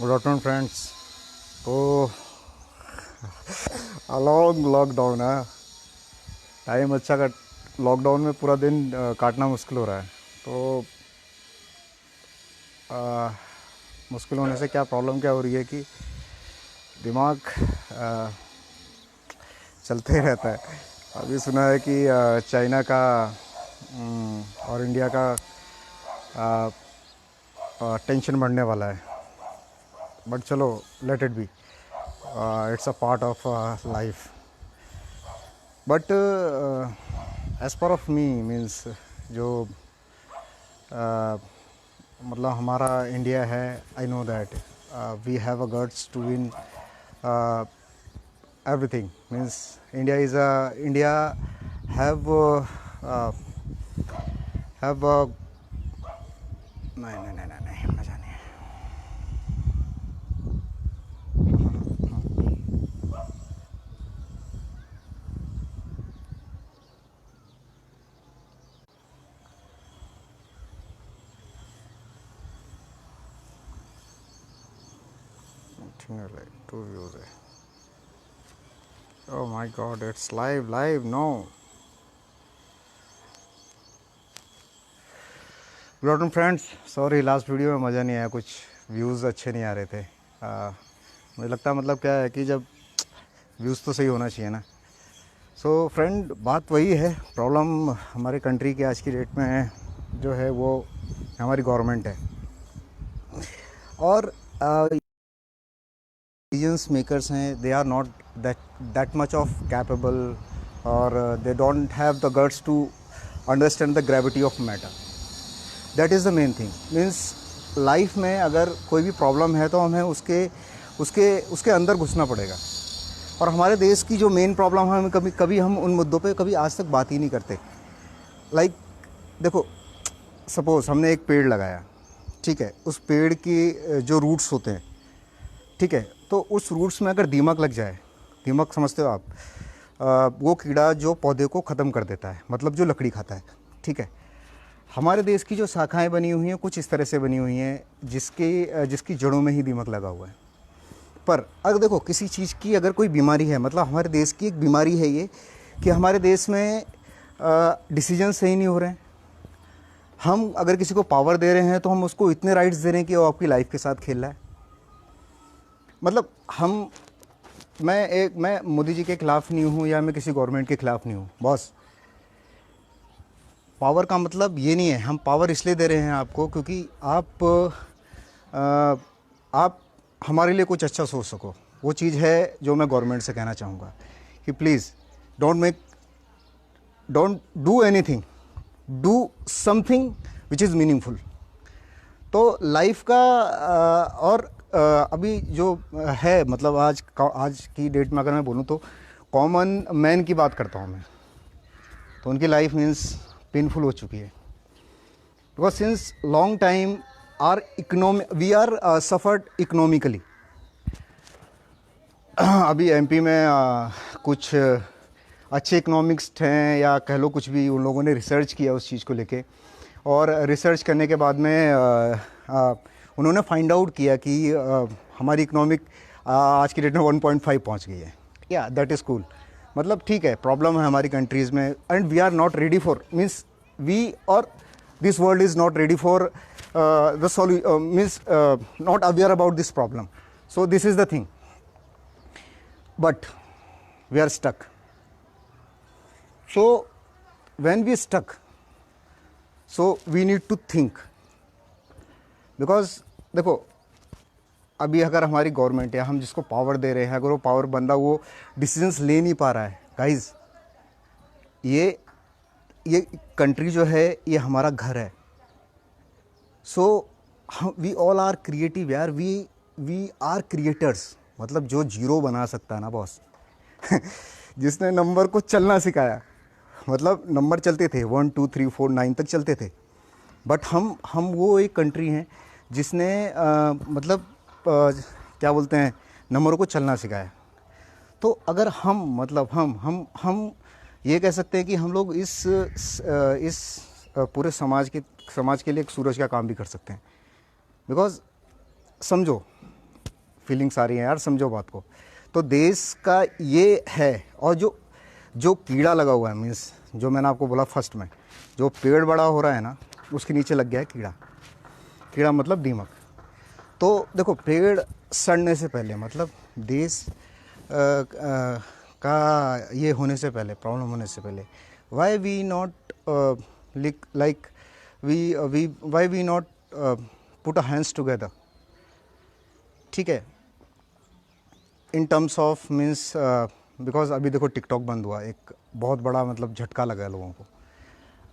Good afternoon friends. तो long lockdown है, time अच्छा कट। लॉकडाउन में पूरा दिन काटना मुश्किल हो रहा है। तो मुश्किल होने से क्या प्रॉब्लम क्या हो रही है कि दिमाग चलते ही रहता है। अभी सुना है कि चाइना का और इंडिया का टेंशन बढ़ने वाला है। बट चलो, let it be, it's a part of life. But as per of me means जो मतलब हमारा इंडिया है, I know that we have a guts to win everything. Means India have नहीं नहीं नहीं नहीं नहीं, मजा नहीं है। टू व्यूज है। Oh my God, it's live no. Good afternoon friends. Sorry, last video में मज़ा नहीं आया, कुछ व्यूज़ अच्छे नहीं आ रहे थे। मुझे लगता है मतलब क्या है कि जब व्यूज़ तो सही होना चाहिए ना। सो फ्रेंड, बात वही है, प्रॉब्लम हमारे कंट्री के आज की डेट में जो है वो हमारी गवर्नमेंट है। और डिसीजंस मेकर्स हैं, they are not that much of capable, और they don't have the guts to understand the gravity of matter. That is the main thing. Means life में अगर कोई भी प्रॉब्लम है तो हमें उसके उसके उसके अंदर घुसना पड़ेगा। और हमारे देश की जो मेन प्रॉब्लम है, हमें कभी हम उन मुद्दों पे कभी आज तक बात ही नहीं करते। लाइक देखो, सपोज़ हमने एक पेड़ लगाया, ठीक है, उस पेड़ की जो रूट्स होते हैं, ठीक है, तो उस रूट्स में अगर दीमक लग जाए, दीमक समझते हो आप, वो कीड़ा जो पौधे को ख़त्म कर देता है, मतलब जो लकड़ी खाता है, ठीक है। हमारे देश की जो शाखाएं बनी हुई हैं कुछ इस तरह से बनी हुई हैं जिसकी जड़ों में ही दीमक लगा हुआ है। पर अगर देखो, किसी चीज़ की अगर कोई बीमारी है, मतलब हमारे देश की एक बीमारी है ये कि हमारे देश में डिसीजन सही नहीं हो रहे हैं। हम अगर किसी को पावर दे रहे हैं तो हम उसको इतने राइट्स दे रहे हैं कि वो आपकी लाइफ के साथ खेल रहा है। मतलब मैं मोदी जी के ख़िलाफ़ नहीं हूँ या मैं किसी गवर्नमेंट के ख़िलाफ़ नहीं हूँ बॉस। पावर का मतलब ये नहीं है, हम पावर इसलिए दे रहे हैं आपको क्योंकि आप हमारे लिए कुछ अच्छा सोच सको। वो चीज़ है जो मैं गवर्नमेंट से कहना चाहूँगा कि please don't do anything, do something which is meaningful. तो लाइफ का और अभी जो है, मतलब आज की डेट में अगर मैं बोलूँ तो कॉमन मैन की बात करता हूँ मैं, तो उनकी लाइफ मीन्स पेनफुल हो चुकी है। Because since long time we are suffered economically. अभी एमपी में कुछ अच्छे इकोनॉमिक्स्ट हैं या कह लो कुछ भी, उन लोगों ने रिसर्च किया उस चीज़ को लेके, और रिसर्च करने के बाद में उन्होंने फाइंड आउट किया कि हमारी इकोनॉमिक आज की डेट में 1.5 पहुंच गई है। या दैट इज़ कूल। मतलब ठीक है, प्रॉब्लम है हमारी कंट्रीज़ में and we are not ready for, means we और this world is not ready for the means not aware about this problem. So this is the thing, but we are stuck. So when we stuck, so we need to think, because देखो, अभी अगर हमारी government है, हम जिसको power दे रहे हैं, अगर वो पावर बंदा वो डिसीजंस ले नहीं पा रहा है, गाइज ये कंट्री जो है ये हमारा घर है। So we all are creative यार, वी आर क्रिएटर्स। मतलब जो जीरो बना सकता है ना बॉस जिसने नंबर को चलना सिखाया, मतलब नंबर चलते थे 1 2 3 4 9 तक चलते थे, बट हम वो एक कंट्री हैं जिसने मतलब क्या बोलते हैं, नंबरों को चलना सिखाया। तो अगर हम मतलब हम ये कह सकते हैं कि हम लोग इस पूरे समाज के लिए एक सूरज का काम भी कर सकते हैं। बिकॉज समझो, फीलिंग्स आ रही हैं यार, समझो बात को। तो देश का ये है, और जो कीड़ा लगा हुआ है, मीन्स जो मैंने आपको बोला फर्स्ट में, जो पेड़ बड़ा हो रहा है ना, उसके नीचे लग गया है कीड़ा। कीड़ा मतलब दीमक। तो देखो, पेड़ सड़ने से पहले, मतलब देश का ये होने से पहले, प्रॉब्लम होने से पहले, why we not like why we not put a hands together, ठीक है, in terms of means, because अभी देखो टिकटॉक बंद हुआ, एक बहुत बड़ा मतलब झटका लगा है लोगों को।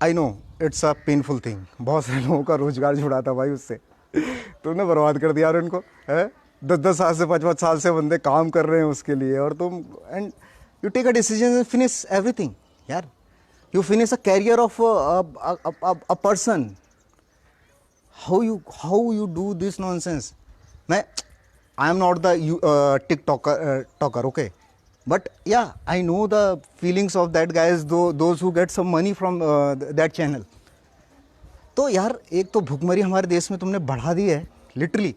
I know it's a painful thing, बहुत सारे लोगों का रोजगार जुड़ा था भाई उससे। तुमने बर्बाद कर दिया यार उनको, है 10-10 साल से 5-5 साल से बंदे काम कर रहे हैं उसके लिए, और तुम and you take a decision and finish everything यार, you finish a career of a person. How you do this nonsense. मैं I am not the TikToker, okay, but yeah, I know the feelings of that guys, those who get some money from that channel. तो यार एक तो भुखमरी हमारे देश में तुमने बढ़ा दी है, लिटरली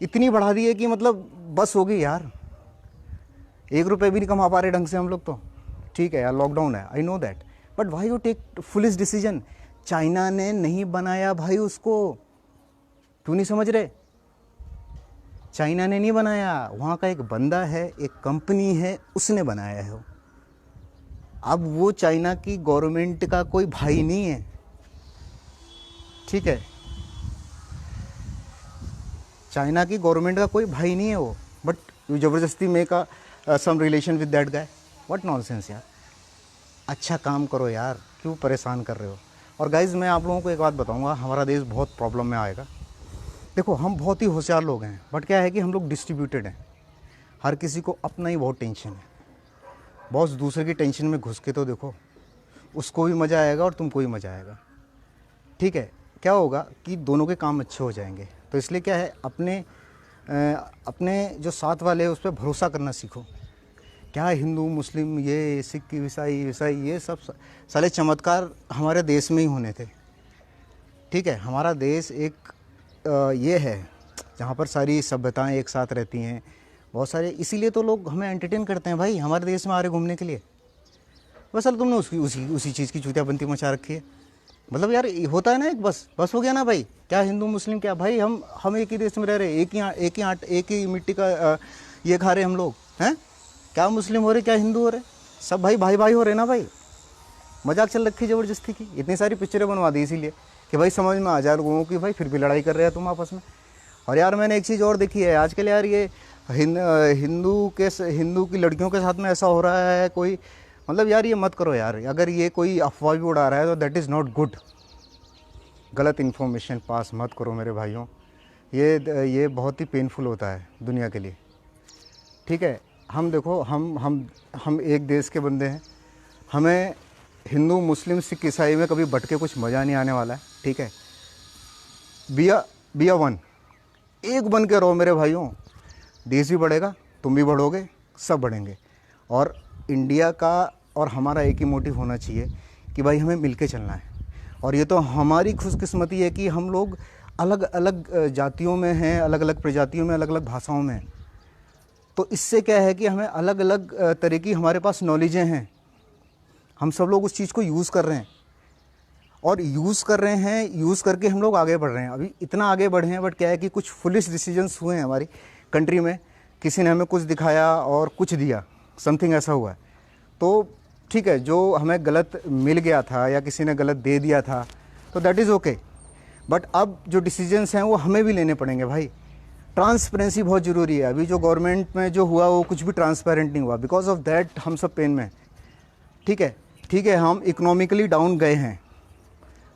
इतनी बढ़ा दी है कि मतलब बस हो गई यार। 1 रुपये भी नहीं कमा पा रहे ढंग से हम लोग तो, ठीक है यार, लॉकडाउन है, I know that, but why you take foolish decision. China ने नहीं बनाया भाई उसको, क्यों नहीं समझ रहे? चाइना ने नहीं बनाया, वहाँ का एक बंदा है, एक कंपनी है, उसने बनाया है। अब वो चाइना की गवर्नमेंट का कोई भाई नहीं है, ठीक है, चाइना की गवर्नमेंट का कोई भाई नहीं है वो, बट यू ज़बरदस्ती make a some relation with that guy. What nonsense यार। अच्छा काम करो यार, क्यों परेशान कर रहे हो? और गाइज़ मैं आप लोगों को एक बात बताऊंगा, हमारा देश बहुत प्रॉब्लम में आएगा। देखो हम बहुत ही होशियार लोग हैं, बट क्या है कि हम लोग डिस्ट्रीब्यूटेड हैं, हर किसी को अपना ही बहुत टेंशन है। बॉस दूसरे की टेंशन में घुस के तो देखो, उसको भी मज़ा आएगा और तुमको भी मज़ा आएगा, ठीक है। क्या होगा कि दोनों के काम अच्छे हो जाएंगे। तो इसलिए क्या है, अपने जो साथ वाले हैं उस पर भरोसा करना सीखो। क्या हिंदू मुस्लिम, ये सिख ईसाई ये सब साले चमत्कार हमारे देश में ही होने थे, ठीक है। हमारा देश एक ये है जहाँ पर सारी सभ्यताएं एक साथ रहती हैं, बहुत सारे, इसीलिए तो लोग हमें एंटरटेन करते हैं भाई, हमारे देश में आ रहे घूमने के लिए। बस तुमने उसी चीज़ की चूतियाबंती मचा रखी है। मतलब यार होता है ना, एक बस हो गया ना भाई, क्या हिंदू मुस्लिम, क्या भाई, हम एक ही देश में रह रहे, एक ही मिट्टी का ये खा रहे हम लोग हैं। क्या मुस्लिम हो रहे, क्या हिंदू हो रहे, सब भाई भाई भाई हो रहे ना भाई। मजाक चल रखी ज़बरदस्ती की, इतनी सारी पिक्चरें बनवा दी इसीलिए कि भाई समझ में आ जाए लोगों की, भाई फिर भी लड़ाई कर रहे हैं तुम आपस में। और यार मैंने एक चीज़ और देखी है आजकल यार, ये हिंदू की लड़कियों के साथ में ऐसा हो रहा है कोई, मतलब यार ये मत करो यार। अगर ये कोई अफवाह भी उड़ा रहा है तो दैट इज़ नॉट गुड। गलत इन्फॉर्मेशन पास मत करो मेरे भाइयों, ये बहुत ही पेनफुल होता है दुनिया के लिए, ठीक है। हम देखो, हम एक देश के बंदे हैं, हमें हिंदू मुस्लिम सिख ईसाई में कभी बट के कुछ मज़ा नहीं आने वाला है, ठीक है। बी अ वन, एक बन के रहो मेरे भाइयों, देश भी बढ़ेगा, तुम भी बढ़ोगे, सब बढ़ेंगे। और इंडिया का और हमारा एक ही मोटिव होना चाहिए कि भाई हमें मिलके चलना है। और ये तो हमारी खुशकिस्मती है कि हम लोग अलग अलग जातियों में हैं, अलग अलग प्रजातियों में, अलग अलग भाषाओं में। तो इससे क्या है कि हमें अलग अलग तरह की हमारे पास नॉलेजें हैं, हम सब लोग उस चीज़ को यूज़ कर रहे हैं, और यूज़ करके हम लोग आगे बढ़ रहे हैं। अभी इतना आगे बढ़े हैं, बट क्या है कि कुछ फुलिश डिसीजंस हुए हैं हमारी कंट्री में, किसी ने हमें कुछ दिखाया और कुछ दिया, समथिंग ऐसा हुआ है। तो ठीक है, जो हमें गलत मिल गया था या किसी ने गलत दे दिया था तो दैट इज़ ओके, बट अब जो डिसीजंस हैं वो हमें भी लेने पड़ेंगे भाई। ट्रांसपेरेंसी बहुत ज़रूरी है। अभी जो गवर्नमेंट में जो हुआ वो कुछ भी ट्रांसपेरेंट नहीं हुआ, बिकॉज ऑफ दैट हम सब पेन में, ठीक है। हम इकोनॉमिकली डाउन गए हैं,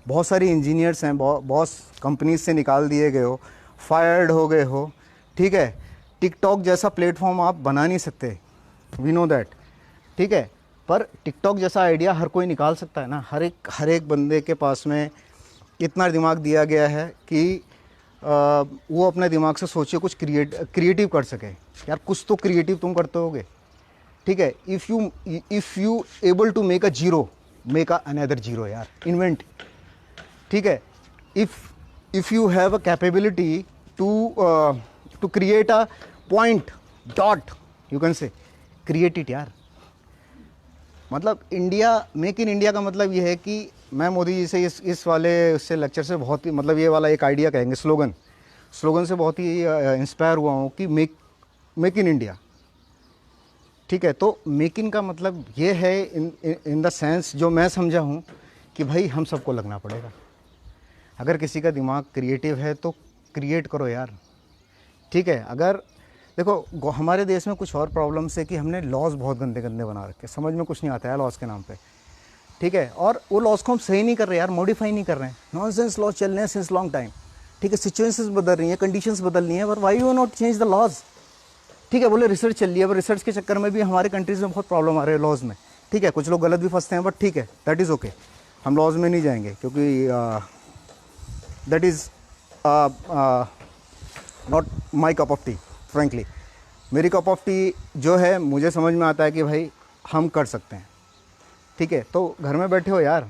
बहुत सारी इंजीनियर्स हैं, बहुत कंपनीज से निकाल दिए गए हो, फायर्ड हो गए हो, ठीक है। टिकटॉक जैसा प्लेटफॉर्म आप बना नहीं सकते, वी नो दैट, ठीक है। पर टिकटॉक जैसा आइडिया हर कोई निकाल सकता है ना, हर एक बंदे के पास में इतना दिमाग दिया गया है कि वो अपने दिमाग से सोचे, कुछ क्रिएटिव कर सके। यार कुछ तो क्रिएटिव तुम करते होगे, ठीक है। If you able to make a zero, make a another zero यार, इन्वेंट, ठीक है। If you have a capability to create a point dot you can say create it यार। मतलब इंडिया, मेक इन इंडिया का मतलब ये है कि मैं मोदी जी से इस वाले उससे लेक्चर से बहुत ही, मतलब ये वाला एक आइडिया कहेंगे, स्लोगन से बहुत ही इंस्पायर हुआ हूँ कि मेक इन इंडिया। ठीक है, तो मेक इन का मतलब ये है इन द सेंस जो मैं समझा हूँ कि भाई हम सबको लगना पड़ेगा। अगर किसी का दिमाग क्रिएटिव है तो क्रिएट करो यार। ठीक है, अगर देखो हमारे देश में कुछ और प्रॉब्लम्स है कि हमने लॉज बहुत गंदे गंदे बना रखे, समझ में कुछ नहीं आता है लॉज के नाम पे। ठीक है, और वो लॉज को हम सही नहीं कर रहे यार, मॉडिफाई नहीं कर रहे हैं। नॉनसेंस लॉज चल रहे हैं सिंस लॉन्ग टाइम। ठीक है, सिचुएशंस बदल रही हैं, कंडीशंस बदल रही हैं, but why you not change the laws. ठीक है, बोले रिसर्च चल रही है, पर रिसर्च के चक्कर में भी हमारे कंट्रीज़ में बहुत प्रॉब्लम आ रही है लॉज में। ठीक है, कुछ लोग गलत भी फंसते हैं, बट ठीक है, दैट इज़ ओके। हम लॉज में नहीं जाएंगे क्योंकि that is not my cup of T frankly. मेरी कप ऑफ टी जो है, मुझे समझ में आता है कि भाई हम कर सकते हैं। ठीक है, तो घर में बैठे हो यार,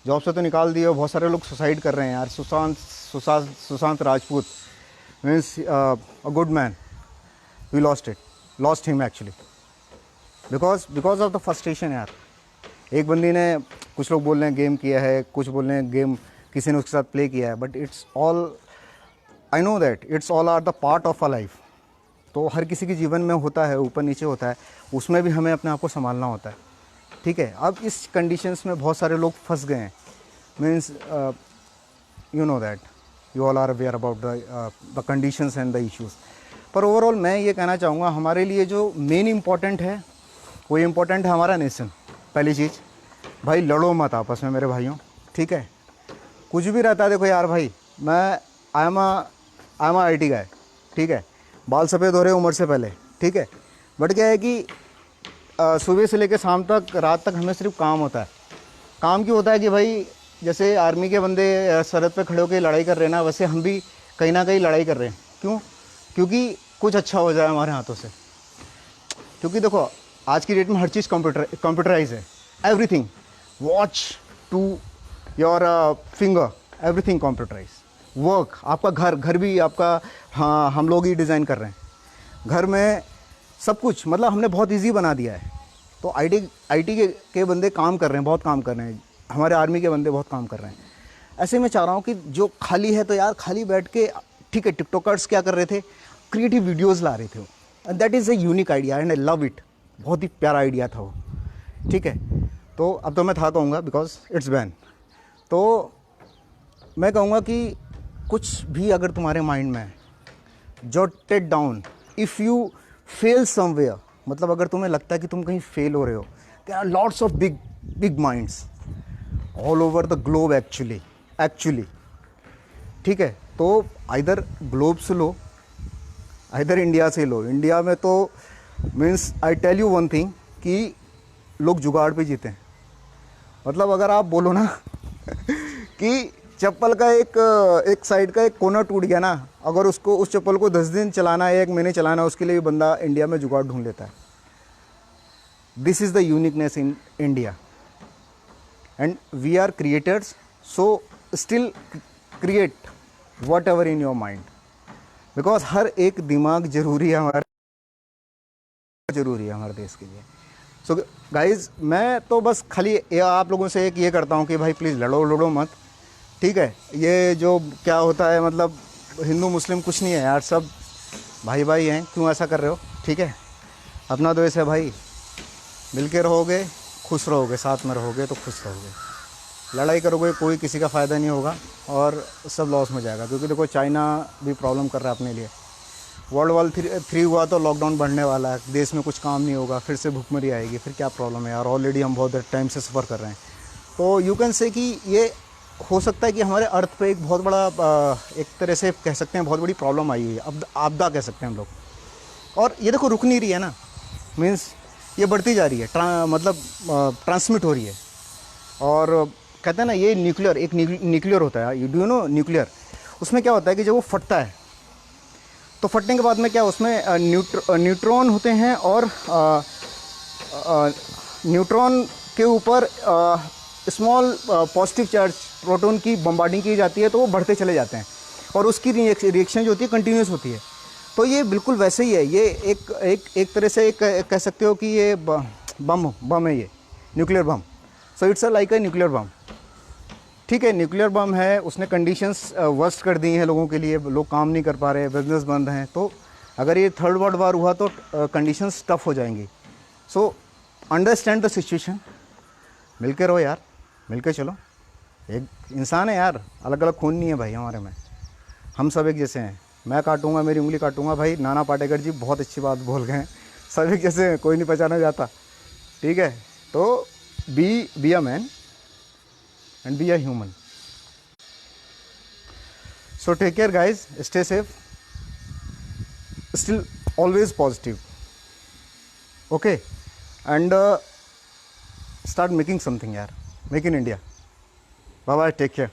जॉब से तो निकाल दिए हो, बहुत सारे लोग सुसाइड कर रहे हैं यार। Sushant Rajput means a good man, we lost him actually because of the frustration यार। एक बंदी ने, कुछ लोग बोल रहे हैं गेम किया है, कुछ बोल रहे हैं गेम किसी ने उसके साथ प्ले किया है, but it's all, I know that it's all are the part of a life. तो हर किसी के जीवन में होता है, ऊपर नीचे होता है, उसमें भी हमें अपने आप को संभालना होता है। ठीक है, अब इस कंडीशंस में बहुत सारे लोग फंस गए हैं, means you know that you all are aware about the conditions and the issues. पर ओवरऑल मैं ये कहना चाहूँगा, हमारे लिए जो मेन इम्पॉर्टेंट है वो इम्पॉर्टेंट है हमारा नेशन। पहली चीज़, भाई लड़ो मत आपस में मेरे भाइयों। ठीक है, कुछ भी रहता है, देखो यार भाई, मैं आई एम आई टी गाय। ठीक है, बाल सफ़ेद हो रहे उम्र से पहले। ठीक है, बट क्या है कि सुबह से लेकर शाम तक, रात तक हमें सिर्फ काम होता है। काम क्यों होता है कि भाई जैसे आर्मी के बंदे सरहद पे खड़े होकर लड़ाई कर रहे हैं ना, वैसे हम भी कहीं ना कहीं लड़ाई कर रहे हैं। क्यों? क्योंकि कुछ अच्छा हो जाए हमारे हाथों से। क्योंकि देखो आज की डेट में हर चीज़ कंप्यूटराइज है, everything, watch to your finger, everything computerise. Work, आपका घर भी आपका, हाँ, हम लोग ही डिज़ाइन कर रहे हैं घर में सब कुछ, मतलब हमने बहुत इजी बना दिया है। तो आईटी के बंदे काम कर रहे हैं, बहुत काम कर रहे हैं, हमारे आर्मी के बंदे बहुत काम कर रहे हैं। ऐसे में चाह रहा हूँ कि जो खाली है तो यार खाली बैठ के, ठीक है, टिकटॉकर्स क्या कर रहे थे, क्रिएटिव वीडियोस ला रहे थे वो, and that is a unique idea and I love it. बहुत ही प्यारा आइडिया था वो। ठीक है, तो अब तो मैं था कहूँगा बिकॉज इट्स बैन। तो मैं कहूँगा कि कुछ भी अगर तुम्हारे माइंड में है, jot it down. If you fail somewhere, मतलब अगर तुम्हें लगता है कि तुम कहीं फेल हो रहे हो, there are lots of big minds all over the globe actually. ठीक है, तो आइदर ग्लोब से लो, आइदर इंडिया से लो। इंडिया में तो means I tell you one thing कि लोग जुगाड़ पे जीते हैं। मतलब अगर आप बोलो ना कि चप्पल का एक साइड का एक कोना टूट गया ना, अगर उसको, उस चप्पल को 10 दिन चलाना है, 1 महीने चलाना है, उसके लिए भी बंदा इंडिया में जुगाड़ ढूंढ लेता है। This is the uniqueness in India and we are creators. So still create whatever in your mind, because हर एक दिमाग ज़रूरी है हमारे देश के लिए। सो गाइज, मैं तो बस खाली आप लोगों से एक ये करता हूँ कि भाई प्लीज़ लड़ो मत। ठीक है, ये जो क्या होता है, मतलब हिंदू मुस्लिम कुछ नहीं है यार, सब भाई भाई हैं। क्यों ऐसा कर रहे हो? ठीक है, अपना देश है भाई, मिल के रहोगे खुश रहोगे, साथ में रहोगे तो खुश रहोगे। लड़ाई करोगे कोई किसी का फ़ायदा नहीं होगा और सब लॉस में जाएगा। क्योंकि देखो चाइना भी प्रॉब्लम कर रहा है अपने लिए, वर्ल्ड वॉर 3 हुआ तो लॉकडाउन बढ़ने वाला है, देश में कुछ काम नहीं होगा, फिर से भुखमरी आएगी, फिर क्या प्रॉब्लम है यार। ऑलरेडी हम बहुत टाइम से सफ़र कर रहे हैं। तो यू कैन से कि ये हो सकता है कि हमारे अर्थ पे एक बहुत बड़ा, एक तरह से कह सकते हैं बहुत बड़ी प्रॉब्लम आई हुई है, आपदा कह सकते हैं हम लोग। और ये देखो रुक नहीं रही है ना, मीन्स ये बढ़ती जा रही है, मतलब ट्रांसमिट हो रही है। और कहते हैं ना, ये न्यूक्लियर, एक न्यूक्लियर होता है, डू यू नो न्यूक्लियर। उसमें क्या होता है कि जब वो फटता है तो फटने के बाद में क्या, उसमें न्यूट्रॉन होते हैं और न्यूट्रॉन के ऊपर स्मॉल पॉजिटिव चार्ज प्रोटॉन की बम्बार्डिंग की जाती है, तो वो बढ़ते चले जाते हैं और उसकी रिएक्शन जो होती है कंटिन्यूस होती है। तो ये बिल्कुल वैसे ही है, ये एक तरह से कह सकते हो कि ये बम है, ये nuclear bomb. So it's a like a nuclear bomb. ठीक है, न्यूक्लियर बम है, उसने कंडीशंस वर्स्ट कर दी हैं लोगों के लिए, लोग काम नहीं कर पा रहे, बिजनेस बंद हैं। तो अगर ये थर्ड वर्ल्ड वार हुआ तो कंडीशंस टफ हो जाएंगी। सो अंडरस्टैंड द सिचुएशन, मिलकर रहो यार, मिलकर चलो। एक इंसान है यार, अलग अलग खून नहीं है भाई हमारे में, हम सब एक जैसे हैं। मैं काटूंगा, मेरी उंगली काटूंगा भाई, नाना पाटेकर जी बहुत अच्छी बात बोल गए हैं, सब एक जैसे हैं, कोई नहीं पहचाना जाता। ठीक है, तो be a man and be a human. So take care guys, stay safe, still always positive, okay, and start making something yaar, make in India. Bye bye, take care.